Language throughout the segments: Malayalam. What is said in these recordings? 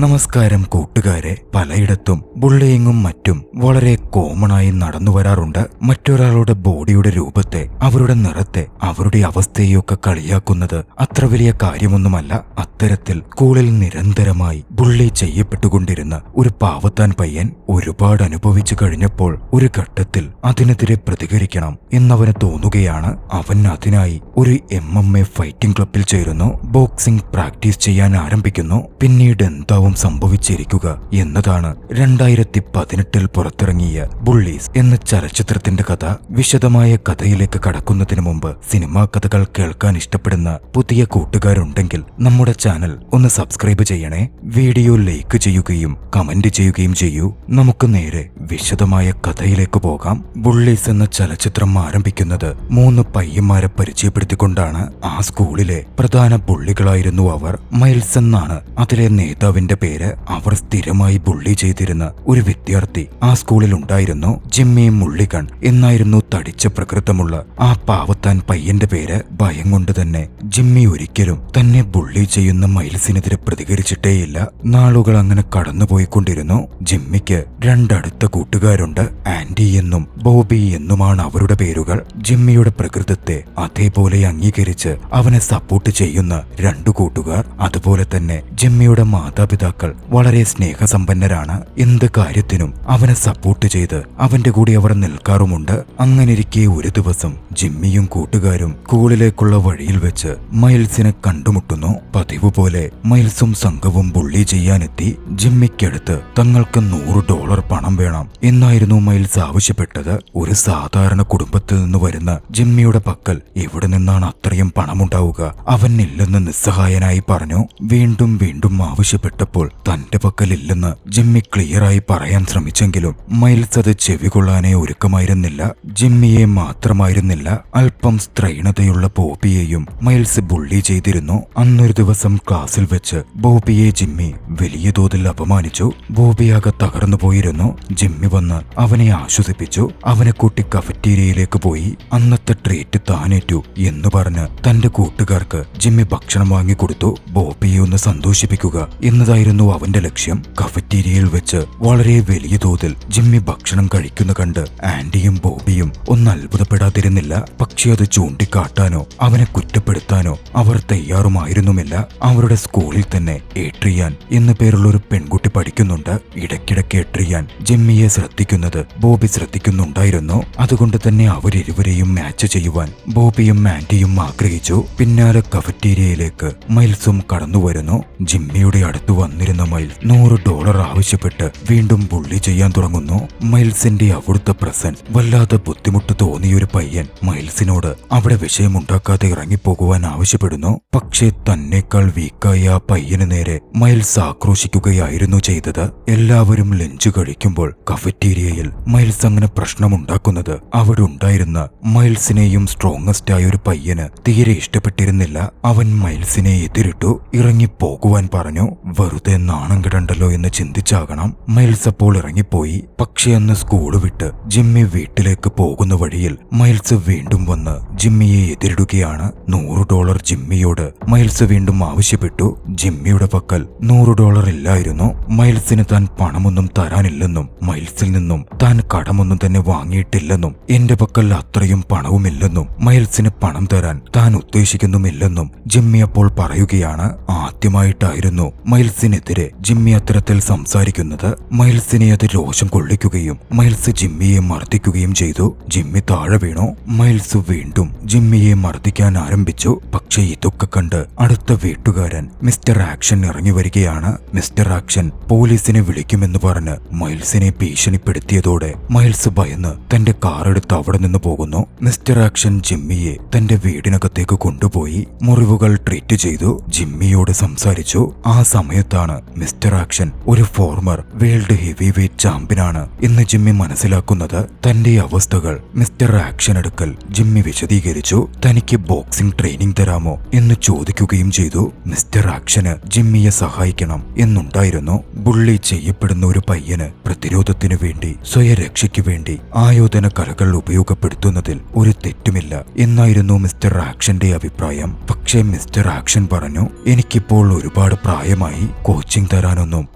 നമസ്കാരം കൂട്ടുകാരെ. പലയിടത്തും ബുള്ളിയിങ്ങും മറ്റും വളരെ കോമണായി നടന്നു വരാറുണ്ട്. മറ്റൊരാളുടെ ബോഡിയുടെ രൂപത്തെ, അവരുടെ നിറത്തെ, അവരുടെ അവസ്ഥയെയൊക്കെ കളിയാക്കുന്നത് അത്ര വലിയ കാര്യമൊന്നുമല്ല. അത്തരത്തിൽ സ്കൂളിൽ നിരന്തരമായി ബുള്ളി ചെയ്യപ്പെട്ടുകൊണ്ടിരുന്ന ഒരു പാവത്താൻ പയ്യൻ ഒരുപാട് അനുഭവിച്ചു കഴിഞ്ഞപ്പോൾ ഒരു ഘട്ടത്തിൽ അതിനെതിരെ പ്രതികരിക്കണം എന്നവന് തോന്നുകയാണ്. അവൻ അതിനായി ഒരു MMA ഫൈറ്റിംഗ് ക്ലബിൽ ചേരുന്നു. ബോക്സിംഗ് പ്രാക്ടീസ് ചെയ്യാൻ ആരംഭിക്കുന്നു. പിന്നീട് എന്താവും സംഭവിച്ചിരിക്കുക എന്നതാണ് 2018 പുറത്തിറങ്ങിയ ബുള്ളീസ് എന്ന ചലച്ചിത്രത്തിന്റെ കഥ. വിശദമായ കഥയിലേക്ക് കടക്കുന്നതിന് മുമ്പ് സിനിമാ കഥകൾ കേൾക്കാൻ ഇഷ്ടപ്പെടുന്ന പുതിയ കൂട്ടുകാരുണ്ടെങ്കിൽ നമ്മുടെ ചാനൽ ഒന്ന് സബ്സ്ക്രൈബ് ചെയ്യണേ. വീഡിയോ ലൈക്ക് ചെയ്യുകയും കമന്റ് ചെയ്യുകയും ചെയ്യൂ. നമുക്ക് നേരെ വിശദമായ കഥയിലേക്ക് പോകാം. ബുള്ളീസ് എന്ന ചലച്ചിത്രം ആരംഭിക്കുന്നത് 3 പയ്യന്മാരെ പരിചയപ്പെടുത്തിക്കൊണ്ടാണ്. ആ സ്കൂളിലെ പ്രധാന ബുള്ളികളായിരുന്നു അവർ. മൈൽസ് എന്നാണ് അതിലെ നേതാവിന്റെ പേര്. അവർ സ്ഥിരമായി ബുള്ളി ചെയ്തിരുന്ന ഒരു വിദ്യാർത്ഥി ആ സ്കൂളിൽ ഉണ്ടായിരുന്നു. ജിമ്മി മുള്ളിഗൺ എന്നായിരുന്നു തടിച്ച പ്രകൃതമുള്ള ആ പാവത്താൻ പയ്യന്റെ പേര്. ഭയം കൊണ്ട് തന്നെ ജിമ്മി ഒരിക്കലും തന്നെ ബുള്ളി ചെയ്യുന്ന മൈൽസിനെതിരെ പ്രതികരിച്ചിട്ടേയില്ല. നാളുകൾ അങ്ങനെ കടന്നുപോയിക്കൊണ്ടിരുന്നു. ജിമ്മിക്ക് 2 അടുത്ത കൂട്ടുകാരുണ്ട്. ആൻഡി എന്നും ബോബി എന്നുമാണ് അവരുടെ പേരുകൾ. ജിമ്മിയുടെ പ്രകൃതത്തെ അതേപോലെ അംഗീകരിച്ച് അവനെ സപ്പോർട്ട് ചെയ്യുന്ന 2 കൂട്ടുകാർ. അതുപോലെ തന്നെ ജിമ്മിയുടെ മാതാപിതാക്കൾ വളരെ സ്നേഹസമ്പന്നരാണ്. എന്ത് കാര്യത്തിനും അവനെ സപ്പോർട്ട് ചെയ്ത് അവന്റെ കൂടെ അവർ നിൽക്കാറുമുണ്ട്. അങ്ങനെയിരിക്കെ ഒരു ദിവസം ജിമ്മിയും കൂട്ടുകാരും സ്കൂളിലേക്കുള്ള വഴിയിൽ വെച്ച് മൈൽസിനെ കണ്ടുമുട്ടുന്നു. പതിവ് പോലെ മൈൽസും സംഘവും ബുള്ളി ചെയ്യാനെത്തി. ജിമ്മിക്കടുത്ത് തങ്ങൾക്ക് $100 പണം വേണം എന്നായിരുന്നു മൈൽസ് ആവശ്യപ്പെട്ടത്. ഒരു സാധാരണ കുടുംബത്തിൽ നിന്ന് വരുന്ന ജിമ്മിയുടെ പക്കൽ എവിടെ നിന്നാണ് അത്രയും പണമുണ്ടാവുക? അവനില്ലെന്ന് നിസ്സഹായനായി പറഞ്ഞു. വീണ്ടും വീണ്ടും ആവശ്യപ്പെട്ടപ്പോൾ തന്റെ പക്കലില്ലെന്ന് ജിമ്മി ക്ലിയറായി പറയാൻ ശ്രമിച്ചെങ്കിലും മൈൽസ് അത് ചെവികൊള്ളാനേ ഒരുക്കമായിരുന്നില്ല. ജിമ്മിയെ മാത്രമായിരുന്നില്ല, അല്പം സ്ത്രൈണതയുള്ള ബോബിയെയും മൈൽസ് ബുള്ളി ചെയ്തിരുന്നു. അന്നൊരു ദിവസം ക്ലാസ്സിൽ വെച്ച് ബോബിയെ ജിമ്മി വലിയ തോതിൽ അപമാനിച്ചു. ബോബിയാകെ തകർന്നു പോയിരുന്നു. ജിമ്മി വന്ന് അവനെ ആശ്വസിപ്പിച്ചു. അവനെ കൂട്ടി കഫറ്റീരിയയിലേക്ക് പോയി. അന്നത്തെ ട്രീറ്റ് താനേറ്റു എന്ന് പറഞ്ഞ് തന്റെ കൂട്ടുകാർക്ക് ജിമ്മി ഭക്ഷണം വാങ്ങിക്കൊടുത്തു. ബോബിയെ ഒന്ന് സന്തോഷിപ്പിക്കുക എന്നതായിരുന്നു അവന്റെ ലക്ഷ്യം. കഫറ്റീരിയയിൽ വെച്ച് വളരെ വലിയ തോതിൽ ജിമ്മി ഭക്ഷണം കഴിക്കുന്ന കണ്ട് ആൻഡിയും ബോബിയും ഒന്ന് അത്ഭുതപ്പെടാതിരുന്നില്ല. പക്ഷെ അത് ചൂണ്ടിക്കാട്ടാനോ അവനെ കുറ്റപ്പെടുത്താനോ അവർ തയ്യാറുമായിരുന്നുമില്ല. അവരുടെ സ്കൂളിൽ തന്നെ ഏട്രിയാൻ എന്നു പേരുള്ള ഒരു പെൺകുട്ടി പഠിക്കുന്നുണ്ട്. ഇടയ്ക്കിടയ്ക്ക് ഏട്രിയാൻ ജിമ്മിയെ ശ്രദ്ധിക്കുന്നത് ബോബി ശ്രദ്ധിക്കുന്നുണ്ടായിരുന്നു. അതുകൊണ്ട് തന്നെ അവരിരുവരെയും മാച്ച് ചെയ്യുവാൻ ബോബിയും ആൻഡിയും ആഗ്രഹിച്ചു. പിന്നാലെ കഫറ്റീരിയയിലേക്ക് മൈൽസും കടന്നുവരുന്നു. ജിമ്മിയുടെ അടുത്ത് വന്നിരുന്ന മൈൽസ് $100 ആവശ്യപ്പെട്ട് വീണ്ടും ബുള്ളി ചെയ്യാൻ തുടങ്ങുന്നു. മൈൽസിന്റെ അവിടുത്തെ പ്രസൻസ് വല്ലാതെ ബുദ്ധിമുട്ട് തോന്നിയൊരു പയ്യൻ മൈൽസിനോട് അവിടെ വിഷയമുണ്ടാക്കാതെ ഇറങ്ങിപ്പോകുവാൻ ആവശ്യപ്പെടുന്നു. പക്ഷേ തന്നേക്കാൾ വീക്കായ ആ പയ്യന് നേരെ മൈൽസ് ആക്രോശിക്കുകയായിരുന്നു ചെയ്തത്. എല്ലാവരും ലഞ്ച് കഴിക്കുമ്പോൾ കഫറ്റീരിയയിൽ മൈൽസ് അങ്ങനെ പ്രശ്നമുണ്ടാക്കുന്നത് അവിടെ ഉണ്ടായിരുന്ന മൈൽസിനെയും സ്ട്രോങ്ങസ്റ്റ് ആയ ഒരു പയ്യന് തീരെ ഇഷ്ടപ്പെട്ടിരുന്നില്ല. അവൻ മൈൽസിനെ എതിരിട്ടു. ഇറങ്ങിപ്പോകുവാൻ പറഞ്ഞു. വെറുതെ നാണം കിടണ്ടല്ലോ എന്ന് ചിന്തിച്ചാകണം മൈൽസ് അപ്പോൾ ഇറങ്ങിപ്പോയി. പക്ഷെ അന്ന് സ്കൂള് വിട്ട് ജിമ്മി വീട്ടിലേക്ക് പോകുന്ന വഴിയിൽ മൈൽസ് വീണ്ടും വന്ന് ജിമ്മിയെ എതിരിടുകയാണ്. $100 ജിമ്മിയോട് മൈൽസ് വീണ്ടും ആവശ്യപ്പെട്ടു. ജിമ്മിയുടെ പക്കൽ $100 ഇല്ലായിരുന്നു. മൈൽസിന് താൻ പണമൊന്നും തരാനില്ലെന്നും മൈൽസിൽ നിന്നും താൻ കടമൊന്നും തന്നെ വാങ്ങിയിട്ടില്ലെന്നും എന്റെ പക്കൽ അത്രയും പണവുമില്ലെന്നും മൈൽസിന് പണം തരാൻ താൻ ഉദ്ദേശിക്കുന്നുമില്ലെന്നും ജിമ്മി അപ്പോൾ പറയുകയാണ്. ആദ്യമായിട്ടായിരുന്നു മൈൽസിനെതിരെ ജിമ്മി അത്തരത്തിൽ സംസാരിക്കുന്നത്. മൈൽസിനെ അത് രോഷം കൊള്ളിക്കുകയും മൈൽസ് ജിമ്മിയെ മർദ്ദിക്കുകയും ചെയ്തു. ജിമ്മി താഴെ വീണു. മൈൽസ് വീണ്ടും ജിമ്മിയെ മർദ്ദിക്കാൻ ആരംഭിച്ചു. പക്ഷേ ഇതൊക്കെ കണ്ട് അടുത്ത വീട്ടുകാരൻ മിസ്റ്റർ ആക്ഷൻ ഇറങ്ങി വരികയാണ്. മിസ്റ്റർ ആക്ഷൻ പോലീസിനെ വിളിക്കുമെന്ന് പറഞ്ഞ് മൈൽസിനെ ഭീഷണിപ്പെടുത്തിയതോടെ മൈൽസ് ഭയന്ന് തന്റെ കാറെടുത്ത് അവിടെ നിന്ന് പോകുന്നു. മിസ്റ്റർ ആക്ഷൻ ജിമ്മിയെ തന്റെ വീടിനകത്തേക്ക് കൊണ്ടുപോയി മുറിവുകൾ ട്രീറ്റ് ചെയ്തു. ജിമ്മിയോട് സംസാരിച്ചു. ആ സമയത്താണ് മിസ്റ്റർ ആക്ഷൻ ഒരു ഫോർമർ വേൾഡ് ഹെവി വെയ്റ്റ് ചാമ്പ്യനാണ് എന്ന് ജിമ്മി മനസ്സിലാക്കുന്നത്. തന്റെ അവസ്ഥകൾ മിസ്റ്റർ ആക്ഷൻ അടുക്കൽ ജിമ്മി വിശദീകരിച്ചു. തനിക്ക് ബോക്സിംഗ് ട്രെയിനിങ് തരാമോ എന്ന് ചോദിക്കുകയും ചെയ്തു. മിസ്റ്റർ ആക്ഷന് ജിമ്മിയെ സഹായിക്കണം എന്നുണ്ടായിരുന്നു. ബുള്ളി ചെയ്യപ്പെടുന്ന ഒരു പയ്യന് പ്രതിരോധത്തിനു വേണ്ടി, സ്വയരക്ഷയ്ക്ക് വേണ്ടി ആയോധന കലകൾ ഉപയോഗപ്പെടുത്തുന്നതിൽ ഒരു തെറ്റുമില്ല എന്നായിരുന്നു മിസ്റ്റർ ആക്ഷന്റെ അഭിപ്രായം. പക്ഷേ മിസ്റ്റർ ആക്ഷൻ പറഞ്ഞു, എനിക്കിപ്പോൾ ഒരുപാട് പ്രായമായി, കോച്ചിങ് തരാനൊന്നും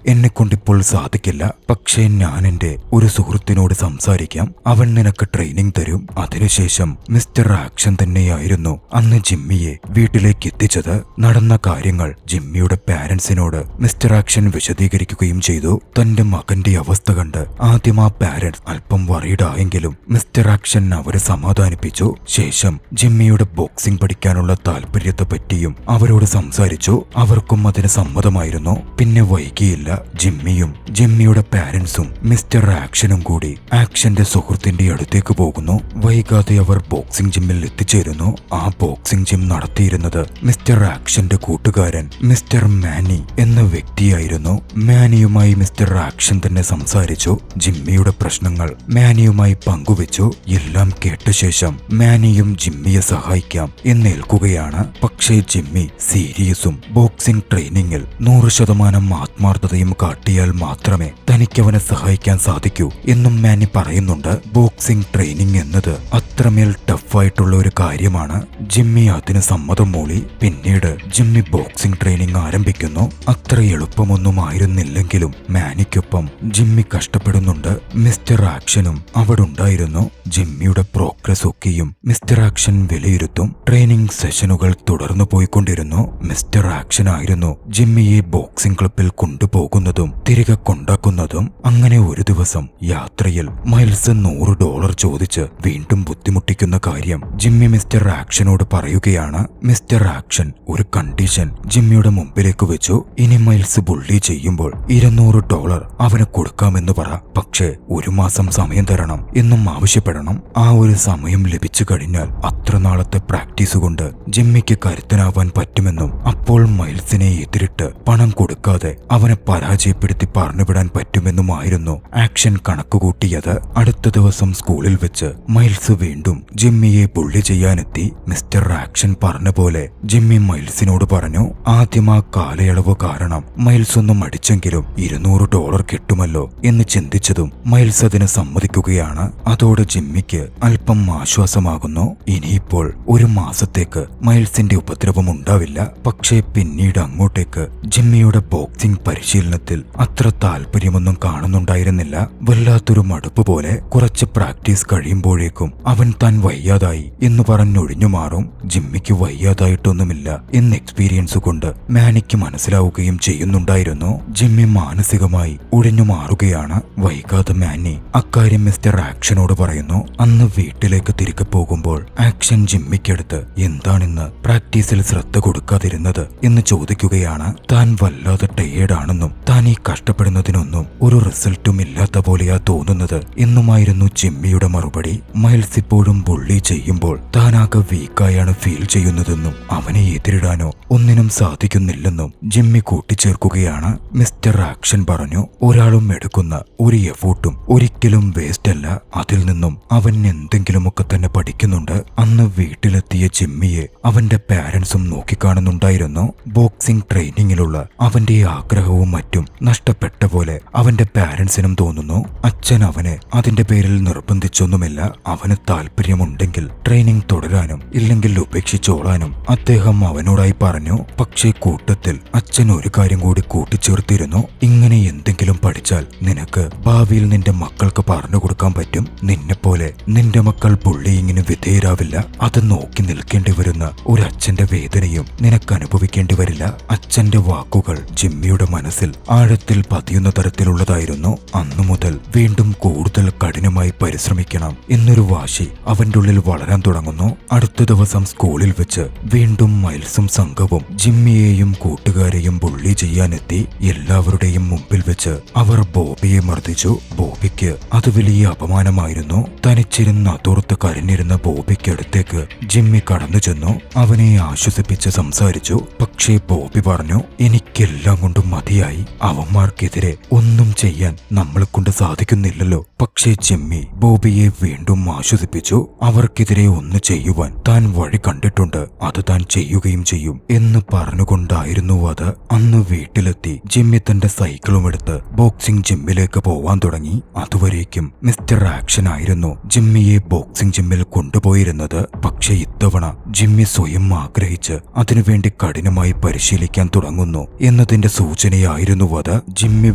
എന്നെക്കൊണ്ടിപ്പോൾ സാധിക്കില്ല. പക്ഷേ ഞാൻ എന്റെ ഒരു സുഹൃത്തിനോട് സംസാരിക്കാം, അവൻ നിനക്ക് ട്രെയിനിങ് തരും. അതിനുശേഷം മിസ്റ്റർ ആക്ഷൻ തന്നെയായിരുന്നു അന്ന് ജിമ്മിയെ വീട്ടിലേക്ക് എത്തിച്ചത്. നടന്ന കാര്യങ്ങൾ ജിമ്മിയുടെ പാരന്റ്സിനോട് മിസ്റ്റർ ആക്ഷൻ വിശദീകരിക്കുകയും ചെയ്തു. തന്റെ മകന്റെ അവസ്ഥ കണ്ട് ആദ്യം ആ പാരന്റ്സ് അല്പം വറീഡായെങ്കിലും മിസ്റ്റർ ആക്ഷൻ അവരെ സമാധാനിപ്പിച്ചു. ശേഷം ജിമ്മിയുടെ ബോക്സിംഗ് പഠിക്കാനുള്ള താല്പര്യത്തെ പറ്റിയും അവരോട് സംസാരിച്ചു. അവർക്കും അതിന് സമ്മതമായിരുന്നു. പിന്നെ വൈകിയില്ല, ജിമ്മിയും ജിമ്മിയുടെ പാരന്റ്സും മിസ്റ്റർ ആക്ഷനും കൂടി ആക്ഷന്റെ സുഹൃത്തിന്റെ അടുത്തേക്ക് പോകുന്നു. വൈകാതെ അവർ ബോക്സിംഗ് ജിമ്മിൽ എത്തിച്ചേരുന്നു. ആ ബോക്സിംഗ് ജിം നടത്തിയിരുന്നത് മിസ്റ്റർ ആക്ഷന്റെ കൂട്ടുകാരൻ മിസ്റ്റർ മാനി എന്ന വ്യക്തിയായിരുന്നു. മാനിയുമായി മിസ്റ്റർ ആക്ഷൻ തന്നെ സംസാരിച്ചു. ജിമ്മിയുടെ പ്രശ്നങ്ങൾ മാനിയുമായി പങ്കുവെച്ചു. എല്ലാം കേട്ട ശേഷം മാനിയും ജിമ്മിയെ സഹായിക്കാം എന്നേൽക്കുകയാണ്. പക്ഷേ ജിമ്മി സീരിയസും ബോക്സിംഗ് ട്രെയിനിങ്ങിൽ 100% ആത്മാർത്ഥതയും കാട്ടിയാൽ മാത്രമേ തനിക്കവനെ സഹായിക്കാൻ സാധിക്കൂ എന്നും മാനി പറയുന്നുണ്ട്. ബോക്സിംഗ് ട്രെയിനിങ് എന്നത് അത്രമേൽ ടഫായിട്ടുള്ള ഒരു കാര്യമാണ്. ജിമ്മി അതിന് സമ്മതം മൂളി. പിന്നീട് ജിമ്മി ബോക്സിംഗ് ട്രെയിനിങ് ആരംഭിക്കുന്നു. അത്ര എളുപ്പമൊന്നും ആയിരുന്നില്ലെങ്കിലും മാനിക്കൊപ്പം ജിമ്മി കഷ്ടപ്പെടുന്നുണ്ട്. മിസ്റ്റർ ആക്ഷനും അവിടെ ഉണ്ടായിരുന്നു. ജിമ്മിയുടെ പ്രോഗ്രസ് ഒക്കെയും മിസ്റ്റർ ആക്ഷൻ വിലയിരുത്തും. ട്രെയിനിങ് സെഷനുകൾ തുടർന്നു പോയിക്കൊണ്ടിരുന്നു. മിസ്റ്റർ ആക്ഷൻ ആയിരുന്നു ജിമ്മിയെ ബോക്സിംഗ് ക്ലബിൽ കൊണ്ടുപോകുന്നതും തിരികെ കൊണ്ടാക്കുന്നതും. അങ്ങനെ ഒരു ദിവസം യാത്രയിൽ മൈൽസ് $100 ചോദിച്ച് വീണ്ടും ബുദ്ധിമുട്ടിക്കുന്ന കാര്യം ജിമ്മി മിസ്റ്റർ ആക്ഷനോട് പറയുകയാണ്. മിസ്റ്റർ ആക്ഷൻ ഒരു കണ്ടീഷൻ ജിമ്മിയുടെ മുമ്പിലേക്ക് വെച്ചു. ഇനി മൈൽസ് ബുള്ളി ചെയ്യുമ്പോൾ $200 അവന് കൊടുക്കാമെന്ന് പറ, പക്ഷേ 1 മാസം സമയം തരണം എന്നും ആവശ്യപ്പെടണം. ആ ഒരു സമയം ലഭിച്ചു കഴിഞ്ഞാൽ അത്ര നാളത്തെ പ്രാക്ടീസ് കൊണ്ട് ജിമ്മിക്ക് കരുത്തനാവാൻ പറ്റുമെന്നും അപ്പോൾ മൈൽസിനെ എതിരിട്ട് പണം കൊടുക്കാതെ അവനെ പരാജയപ്പെടുത്തി പറഞ്ഞുവിടാൻ പറ്റുമെന്നുമായിരുന്നു ആക്ഷൻ കണക്കുകൂട്ടിയത്. അടുത്ത ദിവസം സ്കൂളിൽ വെച്ച് മൈൽസ് വീണ്ടും ജിമ്മിയെ ബുള്ളി ചെയ്യാനെത്തി. മിസ്റ്റർ ആക്ഷൻ പറഞ്ഞ പോലെ ജിമ്മി മൈൽസിനോട് പറഞ്ഞു, ആദ്യം ആ കാലയളവ് കാരണം മൈൽസ് ഒന്നും അടിച്ചെങ്കിലും $200 കിട്ടുമല്ലോ എന്ന് ചിന്തിച്ചതും മൈൽസ് അതിന് സമ്മതിക്കുകയാണ്. അതോടെ ജിമ്മിക്ക് അല്പം ആശ്വാസമാകുന്നു. ഇനിയിപ്പോൾ 1 മാസത്തേക്ക് മൈൽസിന്റെ ഉപദ്രവം ഉണ്ടാവില്ല. പക്ഷേ പിന്നീട് അങ്ങോട്ടേക്ക് ജിമ്മിയുടെ ബോക്സിംഗ് പരിശീലനത്തിൽ അത്ര താല്പര്യമൊന്നും കാണുന്നുണ്ടായിരുന്നില്ല. വല്ലാത്തൊരു മടുപ്പ് പോലെ. കുറച്ച് പ്രാക്ടീസ് കഴിയുമ്പോഴേക്കും അവൻ താൻ വയ്യാതായി എന്ന് പറഞ്ഞൊഴിഞ്ഞു മാറും. ജിമ്മിക്ക് വയ്യാതായിട്ടൊന്നുമില്ല എന്ന് എക്സ്പീരിയൻസ് കൊണ്ട് മാനിക്ക് മനസ്സിലാവുകയും ചെയ്യുന്നുണ്ടായിരുന്നു. ജിമ്മി മാനസികമായി ഒഴിഞ്ഞു മാറുകയാണ്. വൈകാതെ മാനി അക്കാര്യം മിസ്റ്റർ ആക്ഷനോട് പറയുന്നു. അന്ന് വീട്ടിലേക്ക് തിരികെ പോകുമ്പോൾ ആക്ഷൻ ജിമ്മിക്കടുത്ത് എന്താണിന്ന് പ്രാക്ടീസിൽ ശ്രദ്ധ കൊടുക്കാതിരുന്നത് എന്ന് ചോദിക്കുകയാണ്. താൻ വല്ലാതെ ടയേർഡാണെന്നും താൻ ഈ കഷ്ടപ്പെടുന്നതിനൊന്നും ഒരു റിസൾട്ടും ഇല്ലാത്ത പോലെയാ തോന്നുന്നത് എന്നുമായിരുന്നു ജിമ്മിയുടെ മറുപടി. മൈൽസ് ഇപ്പോഴും ബുള്ളി ചെയ്യുമ്പോൾ താനാകെ വീക്കായാണ് ഫീൽ ചെയ്യുന്നതെന്നും അവനെ എതിരിടാനോ ഒന്നിനും സാധിക്കുന്നില്ലെന്നും ജിമ്മി കൂട്ടിച്ചേർക്കുകയാണ്. മിസ്റ്റർ ആക്ഷൻ പറഞ്ഞു, ഒരാളും എടുക്കുന്ന ഒരു എഫോർട്ടും ഒരിക്കലും വേസ്റ്റ് അല്ല. അതിൽ നിന്നും അവൻ എന്തെങ്കിലുമൊക്കെ തന്നെ പഠിക്കുന്നുണ്ട്. അന്ന് വീട്ടിലെത്തിയ ജിമ്മിയെ അവന്റെ പാരന്റ്സും നോക്കിക്കാണുന്നുണ്ടായിരുന്നു. ബോക്സിംഗ് ട്രെയിനിങ്ങിലുള്ള അവന്റെ ആഗ്രഹവും മറ്റും നഷ്ടപ്പെട്ട പോലെ അവന്റെ പാരന്റ്സിനും തോന്നുന്നു. അച്ഛൻ അവനെ അതിന്റെ പേരിൽ നിർബന്ധിച്ചൊന്നുമില്ല. അവന് താല്പര്യമുണ്ടെങ്കിൽ ട്രെയിനിങ് തുടരാനും ഇല്ലെങ്കിൽ ഉപേക്ഷിച്ചോളാനും അദ്ദേഹം അവനോടായി പറഞ്ഞു. പക്ഷേ കൂട്ടത്തിൽ അച്ഛൻ ഒരു കാര്യം കൂടി കൂട്ടിച്ചേർത്തിരുന്നു. ഇങ്ങനെ എന്തെങ്കിലും പഠിച്ചാൽ നിനക്ക് ഭാവിയിൽ നിന്റെ മക്കൾക്ക് പറഞ്ഞു കൊടുക്കാൻ പറ്റും. നിന്നെപ്പോലെ നിന്റെ മക്കൾ ബുള്ളിയിങ്ങിന് വിധേയരാവില്ല. അത് നോക്കി നിൽക്കേണ്ടി വരുന്ന ഒരു അച്ഛന്റെ വേദനയും നിനക്ക് അനുഭവിക്കേണ്ടി വരില്ല. അച്ഛന്റെ വാക്കുകൾ ജിമ്മിയുടെ മനസ്സിൽ ആഴത്തിൽ പതിയുന്ന തരത്തിലുള്ളതായിരുന്നു. അന്നു മുതൽ വീണ്ടും കൂടുതൽ കഠിനമായി പരിശ്രമിക്കണം എന്നൊരു വാശി അവന്റെ ഉള്ളിൽ വളരാൻ തുടങ്ങുന്നു. അടുത്ത ദിവസം സ്കൂളിൽ വെച്ച് വീണ്ടും മൈൽസും സംഘവും ജിമ്മിയെയും കൂട്ടുകാരെയും ബുള്ളി ചെയ്യാനെത്തി. എല്ലാവരുടെയും മുമ്പിൽ വെച്ച് അവർ ബോബിയെ മർദ്ദിച്ചു. ബോബിക്ക് അത് വലിയ അപമാനമായിരുന്നു. തനിച്ചിരുന്ന് അതോർത്ത് കരഞ്ഞിരുന്ന ബോബിക്കടുത്തേക്ക് ജിമ്മി കടന്നു ചെന്നു. അവനെ ആശ്വസിപ്പിച്ച് സംസാരിച്ചു. പക്ഷേ ബോബി പറഞ്ഞു, എനിക്കെല്ലാം കൊണ്ടും മതിയായി. അവന്മാർക്കെതിരെ ഒന്നും ചെയ്യാൻ നമ്മളെ കൊണ്ട് സാധിക്കുന്നില്ലല്ലോ. പക്ഷേ ജിമ്മി ബോബിയെ വീണ്ടും ആശ്വസിപ്പിച്ചു. അവർക്കെതിരെ ഒന്ന് ചെയ്യുവാൻ താൻ വഴി കണ്ടിട്ടുണ്ട്, അത് താൻ ചെയ്യുകയും ചെയ്യും എന്ന് പറഞ്ഞുകൊണ്ടായിരുന്നു അത്. അന്ന് വീട്ടിലെത്തി ജിമ്മി തന്റെ സൈക്കിളും എടുത്ത് ബോക്സിംഗ് ജിമ്മിലേക്ക് പോവാൻ തുടങ്ങി. അതുവരേക്കും മിസ്റ്റർ ആക്ഷൻ ആയിരുന്നു ജിമ്മിയെ ബോക്സിംഗ് ജിമ്മിൽ കൊണ്ടുപോയിരുന്നത്. പക്ഷെ ഇത്തവണ ജിമ്മി സ്വയം ആഗ്രഹിച്ച് അതിനുവേണ്ടി കഠിനമായി പരിശീലിക്കാൻ തുടങ്ങുന്നു എന്നതിന്റെ സൂചനയായിരുന്നു അത്. ജിമ്മി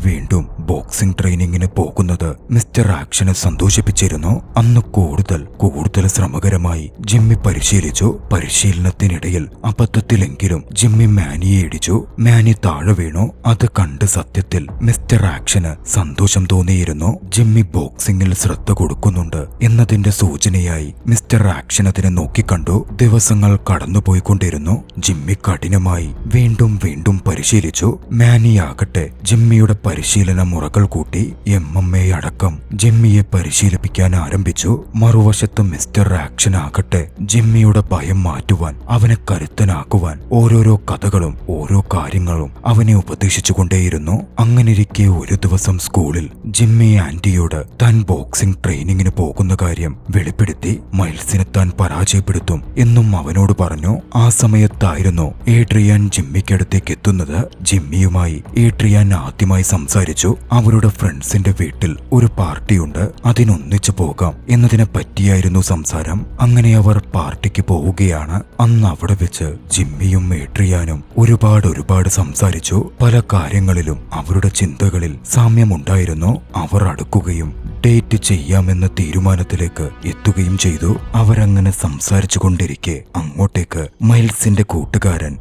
വീണ്ടും ബോക്സിംഗ് ട്രെയിനിങ്ങിന് പോകുന്നത് മിസ്റ്റർ ആക്ഷനെ സന്തോഷിപ്പിച്ചിരുന്നു. അന്ന് കൂടുതൽ ശ്രമകരമായി ജിമ്മി പരിശീലിച്ചു. പരിശീലനത്തിനിടയിൽ അബദ്ധത്തിലെങ്കിലും ജിമ്മി മാനിയെ ഇടിച്ചു. മാനി താഴെ വീണു. അത് കണ്ട് സത്യത്തിൽ മിസ്റ്റർ ആക്ഷന് സന്തോഷം തോന്നിയിരുന്നു. ജിമ്മി ബോക്സിംഗിൽ ശ്രദ്ധ കൊടുക്കുന്നുണ്ട് എന്നതിന്റെ സൂചനയായി മിസ്റ്റർ ആക്ഷൻ അതിനെ നോക്കിക്കണ്ടു. ദിവസങ്ങൾ കടന്നുപോയിക്കൊണ്ടിരുന്നു. ജിമ്മി കഠിനമായി വീണ്ടും പരിശീലിച്ചു. മാനിയാകട്ടെ ജിമ്മിയുടെ പരിശീലന മുറകൾ കൂട്ടി MMA അടക്കം ജിമ്മിയെ പരിശീലിപ്പിക്കാൻ ആരംഭിച്ചു. മറുവശത്ത് മിസ്റ്റർ ആക്ഷൻ ആകട്ടെ ജിമ്മിയുടെ ഭയം മാറ്റുവാൻ, അവനെ കരുത്തനാക്കുവാൻ ഓരോരോ കഥകളും ഓരോ കാര്യങ്ങളും അവനെ ഉപദേശിച്ചുകൊണ്ടേയിരുന്നു. അങ്ങനെയിരിക്കെ ഒരു ദിവസം സ്കൂളിൽ ജിമ്മി ആന്റിയോട് താൻ ബോക്സിംഗ് ട്രെയിനിങ്ങിന് പോകുന്ന കാര്യം വെളിപ്പെടുത്തി. മൈൽസിനെ താൻ പരാജയപ്പെടുത്തും എന്നും അവനോട് പറഞ്ഞു. ആ സമയത്തായിരുന്നു ഏഡ്രിയാൻ ജിമ്മിക്കടുത്തേക്ക് എത്തുന്നത്. ജിമ്മിയുമായി ഏഡ്രിയാൻ ആദ്യമായി സംസാരിച്ചു. അവരുടെ ഫ്രണ്ട്സിന്റെ വീട്ടിൽ ഒരു പാർട്ടിയുണ്ട്, അതിനൊന്നിച്ചു പോകാം എന്നതിനെ പറ്റിയായിരുന്നു സംസാരം. അങ്ങനെ അവർ പാർട്ടിക്ക് പോവുകയാണ്. അന്ന് അവിടെ വെച്ച് ജിമ്മിയും ഏഡ്രിയാനും ഒരുപാട് സംസാരിച്ചു. പല കാര്യങ്ങളിലും അവരുടെ ചിന്തകളിൽ സാമ്യമുണ്ടായിരുന്നു. അവർ അടുക്കുകയും ഡേറ്റ് ചെയ്യാമെന്ന തീരുമാനത്തിലേക്ക് എത്തുകയും ചെയ്തു. അവരങ്ങനെ സംസാരിച്ചു കൊണ്ടിരിക്കെ അങ്ങോട്ടേക്ക് മൈൽസിന്റെ കൂട്ടുകാരൻ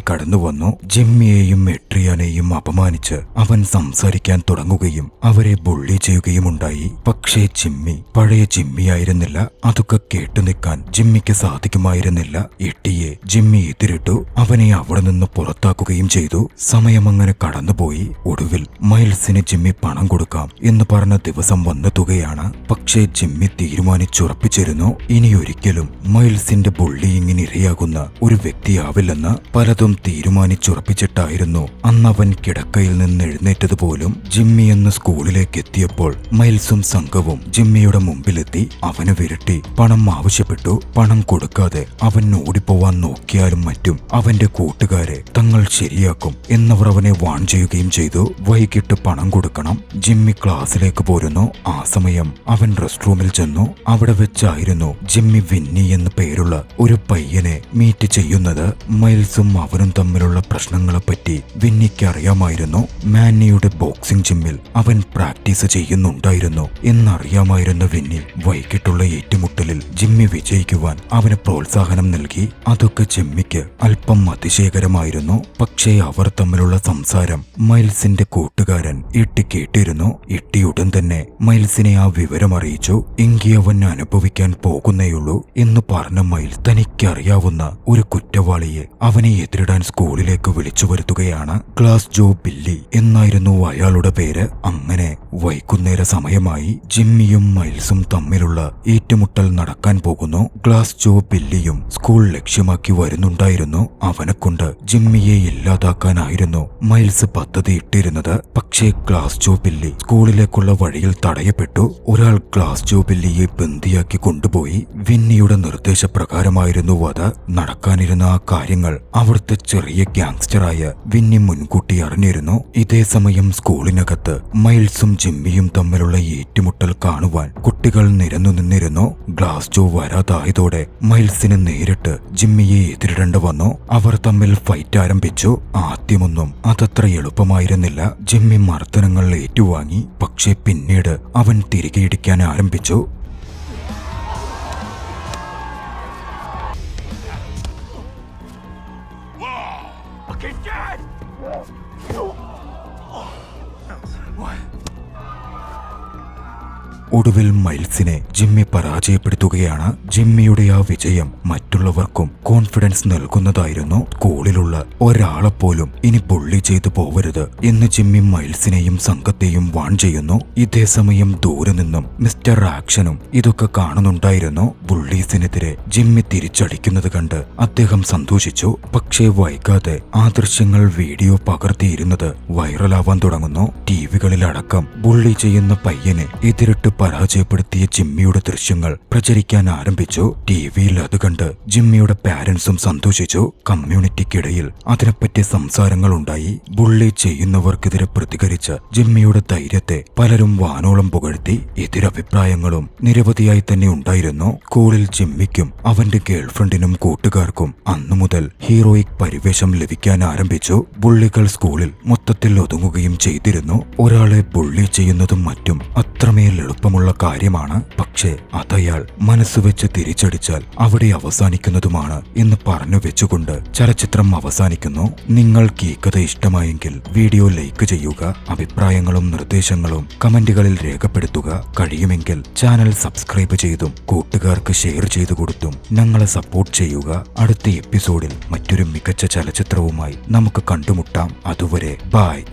കടന്നു വന്നു. ജിമ്മിയെയും ഏഡ്രിയാനെയും അപമാനിച്ച് അവൻ സംസാരിക്കാൻ തുടങ്ങുകയും അവരെ ബുള്ളി ചെയ്യുകയുമുണ്ടായി. പക്ഷേ ജിമ്മി പഴയ ജിമ്മിയായിരുന്നില്ല. അതൊക്കെ കേട്ടു നിൽക്കാൻ ജിമ്മിക്ക് സാധിക്കുമായിരുന്നില്ല. എട്ടിയെ ജിമ്മി എതിരിട്ടു. അവനെ അവിടെ നിന്ന് പുറത്താക്കുകയും ചെയ്തു. സമയമങ്ങനെ കടന്നുപോയി. ഒടുവിൽ മൈൽസിന് ജിമ്മി പണം കൊടുക്കാം എന്ന് പറഞ്ഞ ദിവസം വന്നെത്തുകയാണ്. പക്ഷേ ജിമ്മി തീരുമാനിച്ചുറപ്പിച്ചിരുന്നു ഇനിയൊരിക്കലും മൈൽസിന്റെ ബുള്ളിയിങ്ങിന് ഇരയാകുന്ന ഒരു വ്യക്തിയാവില്ലെന്ന്. പലതും തീരുമാനിച്ചുറപ്പിച്ചിട്ടായിരുന്നു അന്നവൻ കിടക്കയിൽ നിന്ന് എഴുന്നേറ്റതുപോലും. ജിമ്മി എന്ന് സ്കൂളിലേക്ക് എത്തിയപ്പോൾ മൈൽസും സംഘവും ജിമ്മിയുടെ മുമ്പിലെത്തി. അവനെ വിരട്ടി പണം ആവശ്യപ്പെട്ടു. പണം കൊടുക്കാതെ അവൻ ഓടിപ്പോവാൻ നോക്കിയാലും മറ്റും അവന്റെ കൂട്ടുകാരെ തങ്ങൾ ശരിയാക്കും എന്നവർ അവനെ വാൺ ചെയ്യുകയും ചെയ്തു. വൈകിട്ട് പണം കൊടുക്കണം. ജിമ്മി ക്ലാസ്സിലേക്ക് പോരുന്നു. ആ സമയം അവൻ റെസ്റ്റ് റൂമിൽ ചെന്നു. അവിടെ വെച്ചായിരുന്നു ജിമ്മി വിന്നി എന്ന് പേരുള്ള ഒരു പയ്യനെ മീറ്റ് ചെയ്യുന്നത്. മൈൽസും അവനും തമ്മിലുള്ള പ്രശ്നങ്ങളെപ്പറ്റി വിന്നിക്ക് അറിയാമായിരുന്നു. മാനിയുടെ ബോക്സിംഗ് ജിമ്മിൽ അവൻ പ്രാക്ടീസ് ചെയ്യുന്നുണ്ടായിരുന്നു എന്നറിയാമായിരുന്ന വിന്നി വൈകിട്ടുള്ള ഏറ്റുമുട്ടലിൽ ജിമ്മി വിജയിക്കുവാൻ അവന് പ്രോത്സാഹനം നൽകി. അതൊക്കെ ജിമ്മിക്ക് അല്പം അതിശയകരമായിരുന്നു. പക്ഷേ അവർ തമ്മിലുള്ള സംസാരം മൈൽസിന്റെ കൂട്ടുകാരൻ കേട്ടിരുന്നു. ഉടൻ തന്നെ മൈൽസിനെ ആ വിവരം അറിയിച്ചു. എങ്കി അവൻ അനുഭവിക്കാൻ പോകുന്നേയുള്ളൂ എന്ന് പറഞ്ഞ മൈൽസ് തനിക്കറിയാവുന്ന ഒരു കുറ്റവാളിയെ അവനെ എതിരിടാൻ സ്കൂളിലേക്ക് വിളിച്ചു വരുത്തുകയാണ്. ഗ്ലാസ് ജോ ബില്ലി എന്നായിരുന്നു അയാളുടെ പേര്. അങ്ങനെ വൈകുന്നേര സമയമായി. ജിമ്മിയും മൈൽസും തമ്മിലുള്ള ഏറ്റുമുട്ടൽ നടക്കാൻ പോകുന്നു. ഗ്ലാസ് ജോ ബില്ലിയും സ്കൂൾ ലക്ഷ്യമാക്കി വരുന്നുണ്ടായിരുന്നു. അവനെക്കൊണ്ട് ജിമ്മിയെ ഇല്ലാതാക്കാനായിരുന്നു മൈൽസ് പദ്ധതി ഇട്ടിരുന്നത്. പക്ഷേ ഗ്ലാസ് ജോ ബില്ലി സ്കൂളിലേക്കുള്ള വഴിയിൽ തടയപ്പെട്ടു. ഒരാൾ ഗ്ലാസ് ജോ ബില്ലിയെ ബന്ദിയാക്കി കൊണ്ടുപോയി. വിന്നിയുടെ നിർദ്ദേശപ്രകാരമായിരുന്നു അത്. നടക്കാനിരുന്ന ആ കാര്യങ്ങൾ അവിടുത്തെ ചെറിയ ഗ്യാങ്സ്റ്ററായ വിന്നി മുൻകൂട്ടി അറിഞ്ഞിരുന്നു. ഇതേ സമയം സ്കൂളിനകത്ത് മൈൽസും ജിമ്മിയും തമ്മിലുള്ള ഏറ്റുമുട്ടൽ കാണുവാൻ കുട്ടികൾ നിരന്നു നിന്നിരുന്നു. ഗ്ലാസ് ജോ വരാതായതോടെ മൈൽസിന് നേരിട്ട് ജിമ്മിയെ എതിരിടേണ്ടി വന്നു. അവർ തമ്മിൽ ഫൈറ്റ് ആരംഭിച്ചു. ആദ്യമൊന്നും അതത്ര എളുപ്പമായിരുന്നില്ല. ജിമ്മി മർദ്ദനങ്ങൾ ഏറ്റുവാങ്ങി. പക്ഷേ പിന്നീട് അവൻ തിരികെ ഇടിക്കാൻ ആരംഭിച്ചു. ഒടുവിൽ മൈൽസിനെ ജിമ്മി പരാജയപ്പെടുത്തുകയാണ്. ജിമ്മിയുടെ ആ വിജയം മറ്റുള്ളവർക്കും കോൺഫിഡൻസ് നൽകുന്നതായിരുന്നു. സ്കൂളിലുള്ള ഒരാളെപ്പോലും ഇനി ബുള്ളി ചെയ്തു പോവരുത് എന്ന് ജിമ്മി മൈൽസിനെയും സംഘത്തെയും വാൺ ചെയ്യുന്നു. ഇതേ സമയം ദൂരെ നിന്നും മിസ്റ്റർ ആക്ഷനും ഇതൊക്കെ കാണുന്നുണ്ടായിരുന്നു. ബുള്ളീസിനെതിരെ ജിമ്മി തിരിച്ചടിക്കുന്നത് കണ്ട് അദ്ദേഹം സന്തോഷിച്ചു. പക്ഷേ വൈകാതെ ആ ദൃശ്യങ്ങൾ വീഡിയോ പകർത്തിയിരുന്നത് വൈറലാവാൻ തുടങ്ങുന്നു. ടിവികളിലടക്കം ബുള്ളി ചെയ്യുന്ന പയ്യനെ എതിരിട്ട് പരാജയപ്പെടുത്തിയ ജിമ്മിയുടെ ദൃശ്യങ്ങൾ പ്രചരിക്കാൻ ആരംഭിച്ചു. ടിവിയിൽ അത് കണ്ട് ജിമ്മിയുടെ പാരന്റ്സും സന്തോഷിച്ചു. കമ്മ്യൂണിറ്റിക്കിടയിൽ അതിനെപ്പറ്റി സംസാരങ്ങൾ ഉണ്ടായി. ബുള്ളി ചെയ്യുന്നവർക്കെതിരെ പ്രതികരിച്ച ജിമ്മിയുടെ ധൈര്യത്തെ പലരും വാനോളം പുകഴ്ത്തി. എതിരഭിപ്രായങ്ങളും നിരവധിയായി തന്നെ ഉണ്ടായിരുന്നു. സ്കൂളിൽ ജിമ്മിക്കും അവന്റെ ഗേൾഫ്രണ്ടിനും കൂട്ടുകാർക്കും അന്നു മുതൽ ഹീറോയിക് പരിവേഷം ലഭിക്കാൻ ആരംഭിച്ചു. ബുള്ളികൾ സ്കൂളിൽ മൊത്തത്തിൽ ഒതുങ്ങുകയും ചെയ്തിരുന്നു. ഒരാളെ ബുള്ളി ചെയ്യുന്നതും മറ്റും അത്രമേൽ എളുപ്പമുള്ള കാര്യമാണ്. പക്ഷേ അതയാൾ മനസ്സുവെച്ച് തിരിച്ചടിച്ചാൽ അവിടെ അവസാനിക്കുന്നതുമാണ് എന്ന് പറഞ്ഞു വെച്ചുകൊണ്ട് ചലച്ചിത്രം അവസാനിക്കുന്നു. നിങ്ങൾക്ക് ഈ കഥ ഇഷ്ടമായെങ്കിൽ വീഡിയോ ലൈക്ക് ചെയ്യുക. അഭിപ്രായങ്ങളും നിർദ്ദേശങ്ങളും കമന്റുകളിൽ രേഖപ്പെടുത്തുക. കഴിയുമെങ്കിൽ ചാനൽ സബ്സ്ക്രൈബ് ചെയ്തും കൂട്ടുകാർക്ക് ഷെയർ ചെയ്തു കൊടുത്തും ഞങ്ങളെ സപ്പോർട്ട് ചെയ്യുക. അടുത്ത എപ്പിസോഡിൽ മറ്റൊരു മികച്ച ചലച്ചിത്രവുമായി നമുക്ക് കണ്ടുമുട്ടാം. അതുവരെ ബൈ.